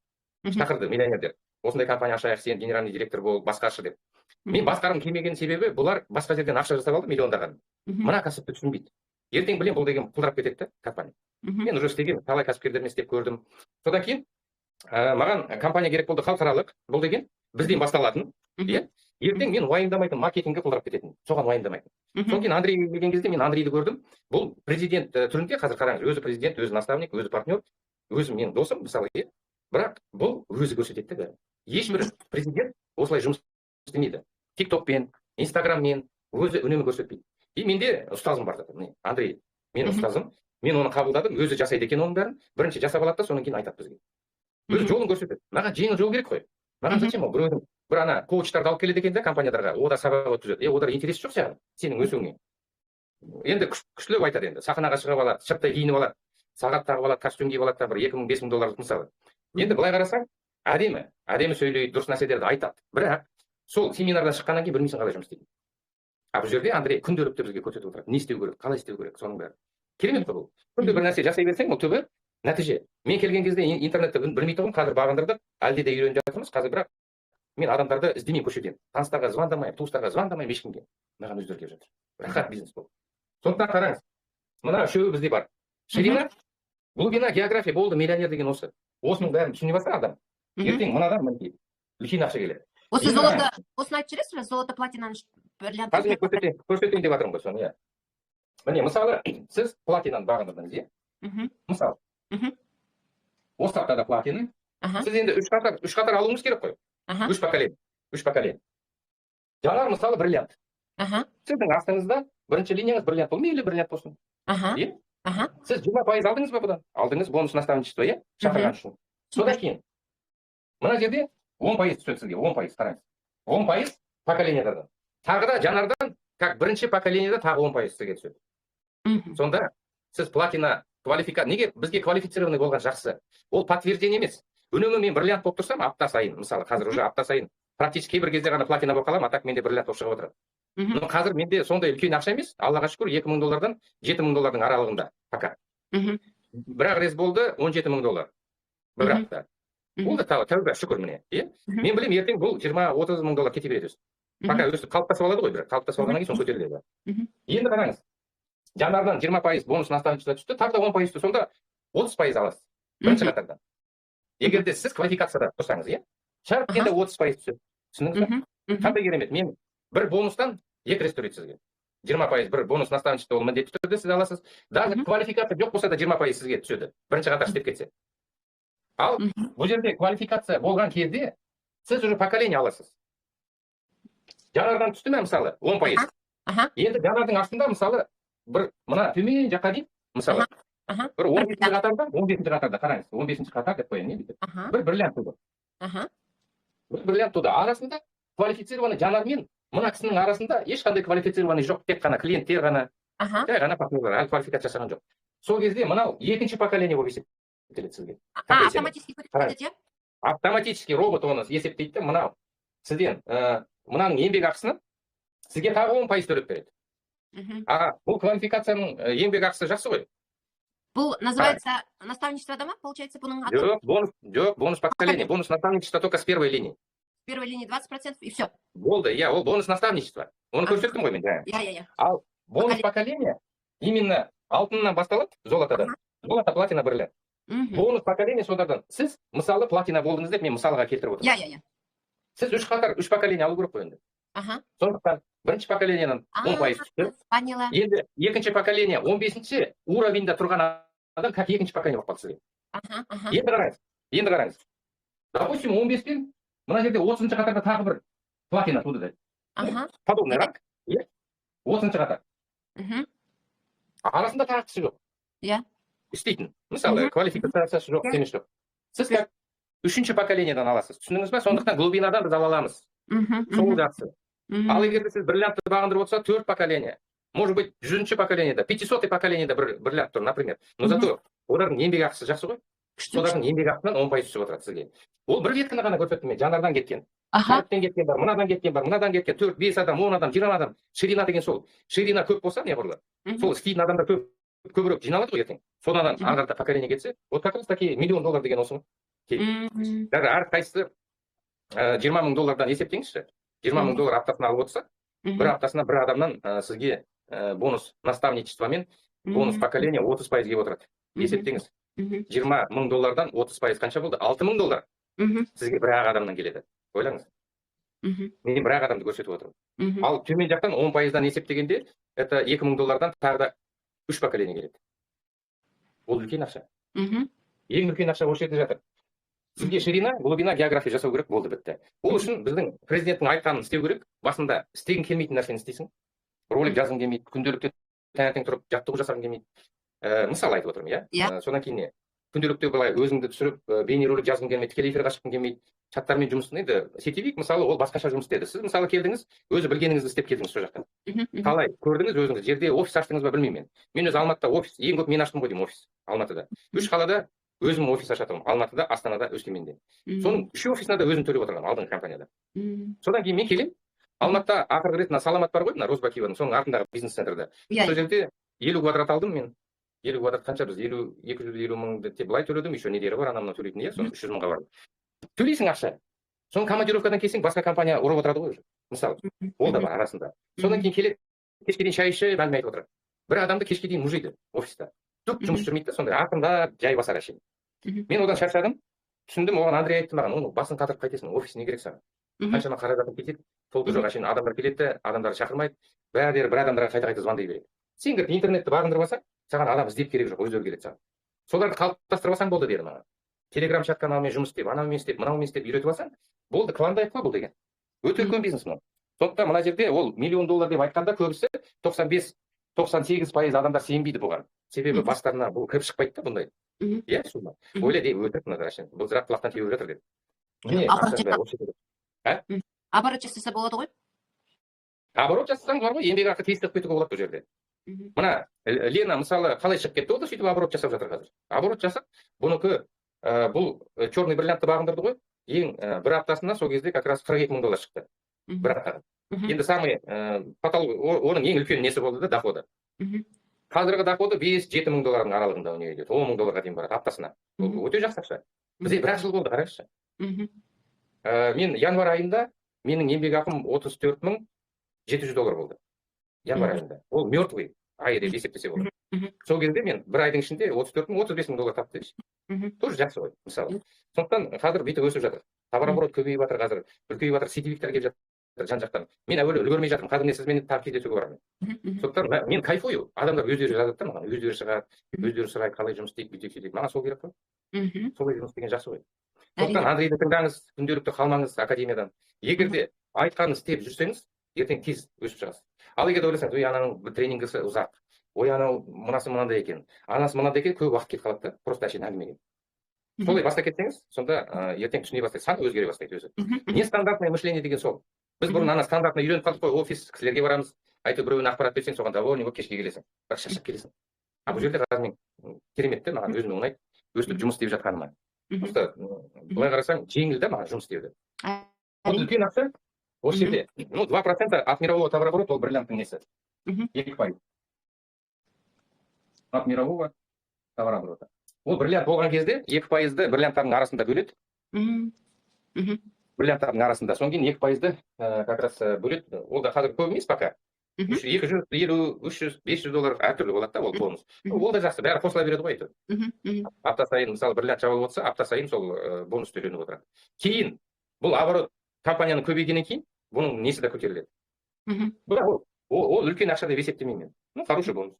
шақырды миллионердер. осындай компания ашайық, сен генеральный директор бол, басқаршы деп. Мен басқарғым келмеген себебі бұлар басқа жерден ақша жасап алды миллиондаған. Мына кәсіпті түсінбейді. Ертең білем бұл деген құлдырап кетеді компания. Мен уже істеген талай кәсіпкерлермен істеп көрдім. Содан кейін маған компания керек болды халықаралық, бұл деген бізден басталатын. Ертең мен уайымдамайтын маркетингге құлдырап кететін. Соған уайымдамайтын. Содан кейін Андрейге келген кезде мен Андрейді көрдім. Бұл президент түрінде, қазір қараңыз, өзі президент, өзі наставник, өзі партнер, өзі менің досым, мысалы, бірақ бұл өзі көрсетеді. Ешбір президент осылай жұмыс істемейді. TikTokпен, Instagramмен өзі үнемі көрсетпейді. И менде ұстазым бар. Андрей, мен ұстазым, мен оны қабылдадым, өзі жасайды екен оның бәрін. Бірінші жасап алады да, содан кейін айтады бізге. Өзі жолын көрсетеді. Маған жеңіл жол керек қой. Маған зачем ол? Біреудің бір ана коучтарды алып келеді екен де компанияларға, ода сабақ өткізеді. Одар интерес жоқ саған, сенің өсуіңе. Енді күштілеп айтады енді. Сахнаға шығып алады, шырттай киініп алады, сағат тағып алады, костюм киіп алады да, бір 2000-5000 доллар мысалы. Енді былай қарасаң, әдемі сөйлейді, дұрыс нәрселерді айтады. Бірақ сол семинардан шыққаннан кейін білмейсің қалай жұмыс істейтінін. Бұл жерде Андрей күнделікті бізге көрсетіп отырады. Не істеу керек, қалай істеу керек, соның бәрі. Керемет қой бұл. Күнде бір нәрсе жасай берсең, бұл түбі нәтиже. Мен келген кезде интернетті білмей тұғым, қазір бағындырдық, әлде де үйреніп жатырмыз. Қазір бірақ мен адамдарды іздемеймін көшеден. Таныстарға звондамаймын, туыстарға звондамаймын ешкімге. Маған өздері келіп жатыр. Рахат бизнес бұл. Сондықтан қараңыз. Мына үшеуі бізде бар. Ширина, глубина, география болды, миллионер деген осы. Осының бәрін түсіне бастар адам. Ертең мынадан мінекей үлкен ақша келеді. Осы золото, осыны айтып жүресіз бе? Золото, платинаны, бриллиант. Қазір мен көрсетейін деп жатырмын ғой соны, иә. Міне, мысалы, сіз платинаны бағындырдыңыз, иә? Мысалы, осы аптада платина. Сіз енді үш қатар алуыңыз керек қой. Үш поколение. Жаңар мысалы бриллиант. Сіздің астыңызда бірінші линияңыз бриллиант бол, мейлі бриллиант болсын. Сіз 20% алдыңыз ба бұдан? Алдыңыз бонус наставничество, иә? Шақырған үшін. Содан кейін, мына жерде 10% түседі сізге, 10% қараңыз. 10% поколениялардан. Тағы да жанардан, как бірінші поколениеда тағы 10% сізге түседі. Сонда сіз платина неге бізге квалифицированный болған жақсы? Ол подтверждение емес. Үнемі мен бриллиант болып тұрсам, апта сайын, мысалы, қазір уже апта сайын, практически бір кезде ғана платина болып қалам, а так менде бриллиант болып шығып отырады. Но қазір менде сондай үлкен ақша емес, Аллаға шүкір, 2000 доллардан 7000 доллардың аралығында, пока. Бірақ рез болды 17000 доллар. Бір апта. Ол да тәубә, шүкір міне. Мен білем, ертең бұл 20-30 мың доллар кете береді. Пока өстіп қалыптасып алады ғой, бірақ қалыптасып алғаннан кейін соң көтеріледі. Енді қараңыз, жанардан 20% бонус наставничество түсті, тағы да 10% түсті, сонда 30% аласыз. Бірінші қатардан. Егер де сіз квалификацияда тұрсаңыз, иә? Шарт енді 30% түседі. Түсіндіңіз бе? Қандай керемет. Мен бір бонустан 2 рет төлейді сізге. 20% бір бонус наставничество ол міндетті түрде сіз аласыз. Даже квалификация жоқ болса да 20% сізге түседі. Бірінші қатар істеп кетсе. Ал бұл жерде квалификация болған кезде сіз уже поколение аласыз. Жанардан түсті ме мысалы 10%. Енді жанардың астында мысалы бір мына төмен жаққа дейін мысалы бір 15-ші қатарда қараңыз, 15-ші қатар деп қояйын, не дейді? Бір бриллиант туды. Бір бриллиант туды. Арасында квалифицированный жанармен мына кісінің арасында ешқандай квалифицированный жоқ, тек қана клиенттер ғана, жай ғана партнерлар, әлі квалификация жасаған жоқ. Сол кезде мынау екінші поколение болып есептеледі сізге. Автоматически робот оны есептейді, мынау сізден мынаның еңбек ақысына сізге тағы 10% төлеп береді. Бұл квалификацияның еңбек ақысы жақсы ғой. Бұл называется наставничество дома, получается, бұның аты? Жоқ, бонус поколение. Бонус наставничество только с первой линии. С первой линии 20% и все. Болды, иә, ол бонус наставничество. Оны көрсеттім ғой мен. Иә. Ал бонус поколение именно алтыннан басталады, золотадан. Золото, платина, бриллиант. Бонус поколение содан. Сіз мысалы платина болдыңыз деп мен мысалға келтіріп отырмын. Иә. Сіз үш поколение алу керек қой енді. Сондықтан бірінші поколениядан 10% түсті. Енді екінші поколение 15-ші уровеньда тұрған адам как екінші поколение болып қалды сізге. Енді қараңыз. Допустим, 15-тен мына жерде 30-ші қатарда тағы бір платина туды деді. Подобный рак. 30-ші қатар. Арасында тағы кісі жоқ. Иә. Істейтін. Мысалы, квалификациясы жоқ, демеш жоқ. Сіз как үшінші поколениядан аласыз. Түсіндіңіз ба? Сондықтан глубинадан біз ала аламыз. Сол жақсы. Ал егер сіз бриллиантты бағындырып отырса, 4 поколение. Может быть, 100-ші поколениеда, 500-й поколениеда бриллиант тұр, например. Но зато олардың еңбек ақысы жақсы ғой. Олардың еңбек ақысынан 10% түсіп отырады сізге. Ол бір веткіні ғана көрсеттім мен, жанардан кеткен. Жанардан кеткен бар, мынадан кеткен бар, мынадан кеткен, 4-5 адам, 10 адам, 20 адам. Ширина деген сол. Ширина көп болса, не құрылады? Сол істейтін адамдар көбірек жиналады ғой ертең. Содан аңғарда поколение кетсе, вот как раз такие $1 000 000 деген осы ғой. Даже әрқайсысы $20,000 есептеңізші. $20,000 аптасына алып отырса, бір аптасына бір адамнан сізге бонус наставничествомен бонус поколения 30% келіп отырады. Есептеңіз. $20,000 30% қанша болды? $6,000 сізге бір ақ адамнан келеді. Ойлаңыз. Мен бір ақ адамды көрсетіп отырмын. Ал төмен жақтан 10%-дан есептегенде, это $2,000 тағы да 3 поколение келеді. Ол үлкен ақша. Ең үлкен ақша осы жерде жатыр. Сізге ширина, глубина, география жасау керек, болды, бітті. Ол үшін біздің президенттің айтқанын істеу керек. Басында істегің келмейтін нәрсені істейсің. Ролик жазғың келмейді, күнделікті таңертең тұрып жаттығу жасағың келмейді. Мысалы айтып отырмын, иә? Содан кейін не? Күнделікті былай өзіңді түсіріп, бейнеролик жазғың келмейді, тікелей эфирге шыққың келмейді. Чаттармен жұмыс істейді. Сетевик, мысалы, ол басқаша жұмыс істеді. Сіз мысалы келдіңіз, өзі білгеніңізді істеп келдіңіз сол жақтан. Қалай көрдіңіз өзіңіз, жерде офис аштыңыз ба білмеймін мен. Мен өзі Алматыда офис, ең көп мен аштым ғой деймін офис, Алматыда. 3 қалада өзім офис ашатырмын. Алматыда, Астанада, Өскеменде. Соның 3 офисына да өзім төлеп отырғанмын алдыңғы компанияда. Содан кейін мен келем, Алматыда ақырғы рет Саламат бар ғой, Розбакиеваның соның артындағы бизнес-центрда. Сол жерде 50 квадрат алдым мен. 50 квадрат қанша біз 250 мыңды деп былай төледім, еще недері бар, анамна төлейтін, иә, соны 300 мыңға бардым. Төлейсің ақша. Соның командировкадан келсең, басқа компания ұрып отырады ғой уже. Мысалы, ол да бар арасында. Содан кейін келеді, кешке дейін шай ішіп, әңгіме айтып отырады. Бір адамды кешке дейін мужиды офиста. Түк жұмыс жүрмейді, сондай артында жай басар әшейін. Мен одан шаршадым, түсіндім, оған Андрей айтты маған, оны басын қатырып қайтесің, офис не керек саған? Қаншама қаражатың кетеді, толқы жоқ әшейін адамдар келеді, адамдарды шақырмайды, бір адамдарға қайта-қайта звондай береді. Сен кіріп интернетті бағындырып алсаң, саған адам іздеп керек жоқ, өздері келеді саған. Соларды қалыптастырып алсаң болды деді маған. Телеграм чат каналымен жұмыс істеп, анаумен істеп, мынаумен істеп үйретіп алсаң, болды, қуандайық қой бұл деген. Өте үлкен бизнес мынау. Сондықтан мына жерде ол $1,000,000 деп айтқанда көбісі 95-98% адамдар сенбейді бұған. Себебі бастарына бұл кіріп шықпайды да бұндай. Иә, сума. Ойлайды, өтірік мына әшейін. Бұл зырақ құлақтан теуіп жатыр деді. Міне, оборот жасаса болады ғой? Оборот жасасаң бар ғой, еңбекақы тиісті кетуге болады бұл жерде. Мына Лена мысалы қалай шығып кетті, ол да сөйтіп оборот жасап жатыр қазір. Оборот жасап, бұныкі бұл черный бриллиантты бағындырды ғой. Ең бір аптасында сол кезде как раз $42,000 шықты. Бір аптаға. Енді самый оның ең үлкен несі болды да, доходы. Қазіргі доходы $5-7,000 аралығында өнеге дейді. $10,000 дейін барады аптасына. Ол өте жақсы ақша. Бізде бір жыл болды, қараңызшы. Мен январь айында менің еңбекақым $34,700 болды. Январь айында. Ол мертвый ай деп есептесе болады. Сол кезде мен бір айдың ішінде $34,000-$35,000 тапты дейсіз. Тоже жақсы ғой, мысалы. Сондықтан қазір бүйтіп өсіп жатыр. Товарооборот көбейіп жатыр қазір. Үлкейіп жатыр, сетевиктер келіп жатыр жан-жақтан. Мен әуелі үлгермей жатырмын. Қазір мен сізбен тағы кездесуге барамын. Сондықтан мен кайфую. Адамдар өздері жазады да маған, өздері шығады, өздері сұрайды, қалай жұмыс істейді, бүйтіп сөйтеді. Маған сол керек қой. Солай жұмыс істеген жақсы ғой. Сондықтан Андрейді тыңдаңыз, күнделікті қалмаңыз академиядан. Егер де айтқанын істеп жүрсеңіз, ертең тез өсіп шығасыз. Ал егер де ойласаңыз, ой, ананың тренингісі ұзақ, ой, анау мынасы мынандай екен, анасы мынандай екен, көп уақыт кетіп қалады да, просто әшейін әңгімеге. Солай баста кетсеңіз, сонда ертең түсіне бастайды, сан өзгере бастайды өзі. Нестандартное мышление деген сол. Біз бұрын ана стандартына үйреніп қалдық қой, офис кісілерге барамыз, айтып біреуіне ақпарат берсең, соған довольный болып кешке келесің, бірақ шаршап келесің. А бұл жерде қазір мен керемет те, маған өзіме ұнайды, өстіп жұмыс істеп жатқаныма. Просто былай қарасаң, жеңіл да маған жұмыс істеуді. Ол үлкен ақша, осы жерде, 2% от мирового товарооборота ол бриллианттың несі. 2%. От мирового товарооборота. Ол бриллиант болған кезде 2%-ді бриллианттардың арасында бөледі. Бриллианттардың арасында. Соң кейін 2%-ді как раз бөледі. Ол да қазір көп емес пока. $250, $300, $500 әртүрлі болады да, ол бонус. Ол да жақсы, бәрі қосыла береді ғой. Апта сайын, мысалы, бриллиант жабылып отырса, апта сайын сол бонус төленіп отырады. Кейін, бұл оборот компанияның көбейгеннен кейін, бұның несі де көтеріледі. Бірақ ол үлкен ақша деп есептемеймін мен. Хороший бонус.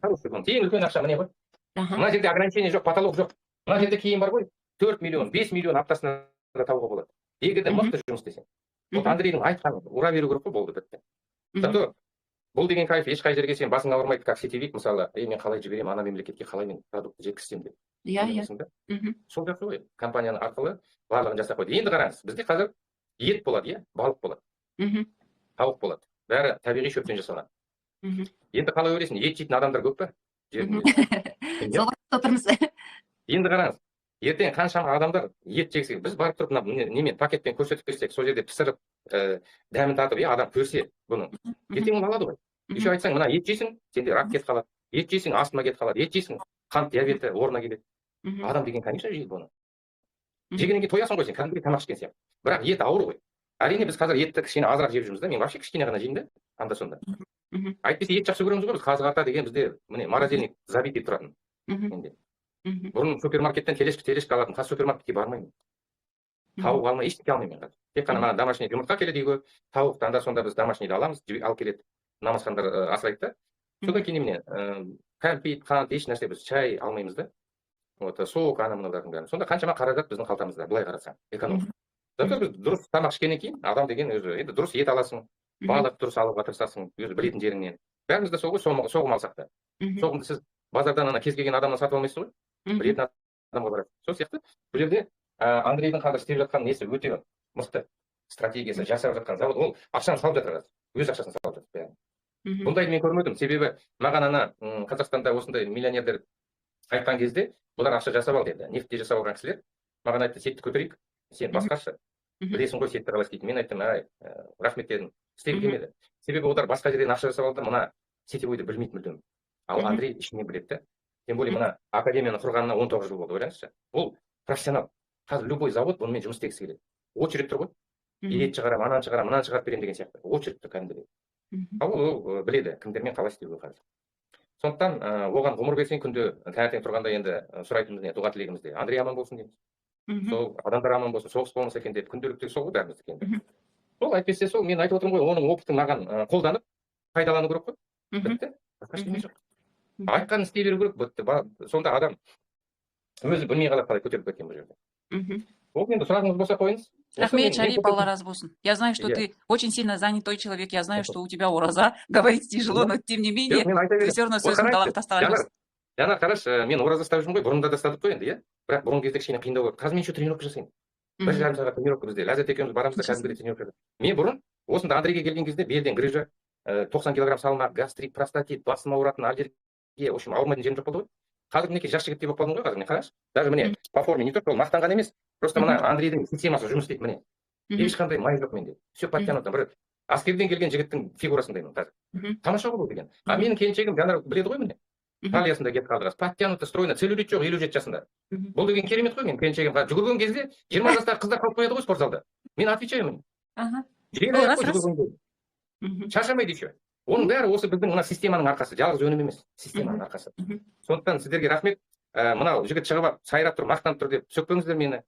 Хороший бонус. Ең үлкен ақша міне ғой. Мына жерде ограничение жоқ, потолок жоқ. Мына жерде кейін бар ғой, 4 миллион, 5 миллион аптасына да табуға болады. Егер де мықты жұмыс істесең. Вот Андрейдің айтқаны, ура беру керек қой, болды, бітті. Зато бұл деген кайф, ешқай жерге сен басың ауырмайды, как сетевик, мысалы, мен қалай жіберемін, ана мемлекетке қалай мен продукты жеткізсем деп. Иә. Сол жақсы ғой, компанияның арқылы барлығын жасап қойды. Енді қараңыз, бізде қазір ет болады, иә, балық болады, тауық болады. Бәрі табиғи шөптен жасалған. Енді қалай ойлайсың, ет жейтін адамдар көп па? Енді қараңыз, ертең қаншама адамдар ет жегісі, біз барып тұрып немен пакетпен көрсетіп берсек, сол жерде пісіріп, дәмін татып, адам көрсе бұның, ертең ол алады ғой. Еще айтсаң, мына ет жейсің, сенде рак кетіп қалады, ет жейсің, астма кетіп қалады, ет жейсің, қант диабеті орнына келеді. Адам деген, конечно, жейді бұны. жегеннен кейін тоясың ғой сен, кәдімгідей тамақ ішкен сияқты. Бірақ ет ауыр ғой. Әрине біз қазір етті кішкене азырақ жеп жүрміз да. Мен вообще кішкене ғана жеймін да, анда-сонда. Әйтпесе ет жақсы көреміз ғой біз. Қазы қарта деген бізде міне морозильник забит етіп тұратын. Менде. Бұрын супермаркеттен телешка алатын, қазір супермаркетке бармаймын. Тауық алмай ештеңе алмаймын қазір. Тек қана мына домашний жұмыртқа келеді үйге, тауықты анда-сонда біз домашнийді аламыз, алып келеді. Намазхандар асырайды да. Содан кейін міне кәмпит, қант, еш нәрсе біз чай алмаймыз да. Вот сок ана мыналардың бәрін. Сонда қаншама қаражат біздің қалтамызда, былай қарасаң, экономика. Зато біз дұрыс тамақ ішкеннен кейін адам деген өзі енді дұрыс ет аласың, балық дұрыс алуға тырысасың, өзі білетін жеріңнен. Бәріміз де сол ғой, соғым алсақ та. Соғымды сіз базардан ана кез келген адамнан сатып алмайсыз ғой. Білетін адамға барасыз. Сол сияқты бұл жерде Андрейдің қазір істеп жатқан несі өте мықты стратегиясы, жасап жатқан завод, ол ақшаны салып жатыр қазір. Өз ақшасын салып жатыр. Бұндайды мен көрмедім. Себебі маған ана Қазақстанда осындай миллионерлер айтқан кезде бұлар ақша жасап ал деді. Нефтте жасап алған кісілер маған айтты, сетті көтерейік, сен басқашы. Білесің ғой сетті қалай істейтін. Мен айттым, рахмет дедім. Істеп келмеді. Себебі олар басқа жерден ақша жасап алды, мына сетевойды білмейді мүлдем. Ал Андрей ішіне біледі. Тем более мына академияны құрғанына 19 жыл болды, ойлаңызшы. Ол профессионал. Қазір любой завод бұнымен жұмыс істегісі келеді. Очередь тұр ғой. Ет шығарам, ананы шығарам, мынаны шығарып беремін деген сияқты. Очередь тұр кәдімгідей. Ал ол біледі, кімдермен қалай істеуге қазір. Сондықтан оған ғұмыр берсең күнде таңертең тұрғанда енді сұрайтынымыз не, туған тілегімізде. Андрей аман болсын дейміз. Сол адамдар аман болсын, соғыс болмаса екен деп күнделікті сол ғой бәріміздікі енді. Сол әйтпесе сол мен айтып отырмын ғой, оның опытын маған қолданып пайдалану керек қой. Бітті. Басқа ештеңе жоқ. Айтқанын істей беру керек, бітті. Сонда адам өзі білмей қалады қалай көтеріп кеткен бұл жерде. Ол енді сұрағыңыз болса қойыңыз. Рахмет, Шарип, Алла разы болсын. Я знаю, что ты очень сильно занятой человек, я знаю, что у тебя ораза, говорить тяжело, но тем не менее, ты все равно сөзін талап тастаған. Жаңа қарашы, мен ораза ұстап жүрмін ғой, бұрында да ұстадық қой енді, иә? Бірақ бұрын кезде кішкене қиындау болды. Қазір мен еще тренировка жасаймын. 1 жарым сағат тренировка бізде. Ләззат екеуміз барамыз да кәдімгідей тренировка. Мен бұрын осында Андрейге келген кезде белден грыжа, 90 килограмм салмақ, гастрит, простатит, басым ауыратын, аллергия, в общем, ауырмайтын жерім жоқ болды ғой. Қазір мінекей жас жігіттей болып қалдым ғой қазір, міне қарашы. Даже міне по форме не только ол мақтанған емес, просто мына Андрейдің системасы жұмыс істейді міне. Ешқандай май жоқ менде. Все подтянуто. Бір әскерден келген жігіттің фигурасындаймын қазір. Тамаша ғой бұл деген. А менің келіншегім жаңа біледі ғой міне. Талиясында кетіп қалды қазір. Подтянуто, стройно, целлюлит жоқ, 57 жасында. Бұл деген керемет қой, мен келіншегім жүгірген кезде 20 жастағы қыздар қалып қояды ғой спортзалда. Мен отвечаю міне. Шаршамайды еще. Оның бәрі осы біздің мына системаның арқасы, жалғыз өнім емес, системаның арқасы. Сондықтан сіздерге рахмет. Мынау жігіт шығып алып, сайрап тұр, мақтанып тұр деп сөкпеңіздер мені.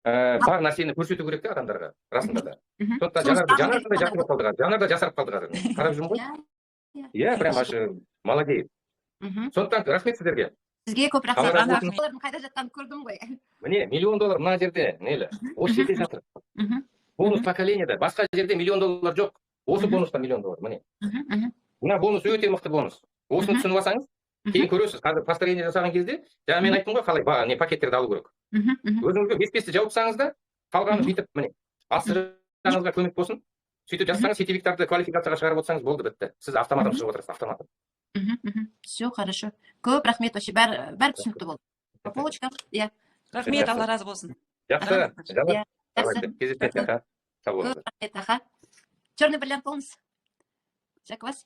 Бар нәрсені көрсету керек те адамдарға, расында да. Сондықтан жанар да жасарып қалды қазір. Қарап жүрмін ғой. Иә, прям аж молодеет. Сондықтан рахмет сіздерге. Сізге көп рахмет. Доллардың қайда жатқанын көрдім ғой. Міне, $1 миллион мына жерде, нелі, осы жерде жатыр. Бонус поколенияда, басқа жерде $1 миллион жоқ. Осы бонуста $1 миллион, міне. Мына бонус өте мықты бонус. Осыны түсініп алсаңыз, кейін көресіз. Қазір построение жасаған кезде, жаңа мен айттым ғой, қалай не пакеттерді алу керек. Өзіңізге 5-5-ті жауып тастаңыз да, қалғаны бүйтіп, міне, асты жағыңызға көмек болсын. Сөйтіп жазсаңыз, сетевиктарды квалификацияға шығарып отырсаңыз, болды, бітті. Сіз автоматом шығып отырсыз, автоматом. Все хорошо. Көп рахмет, вообще бәрі түсінікті болды. По полочкам, иә. Рахмет, Алла разы болсын. Жақсы, кездескенше. Көп рахмет, аха. Черный бриллиант болыңыз. Жак вас.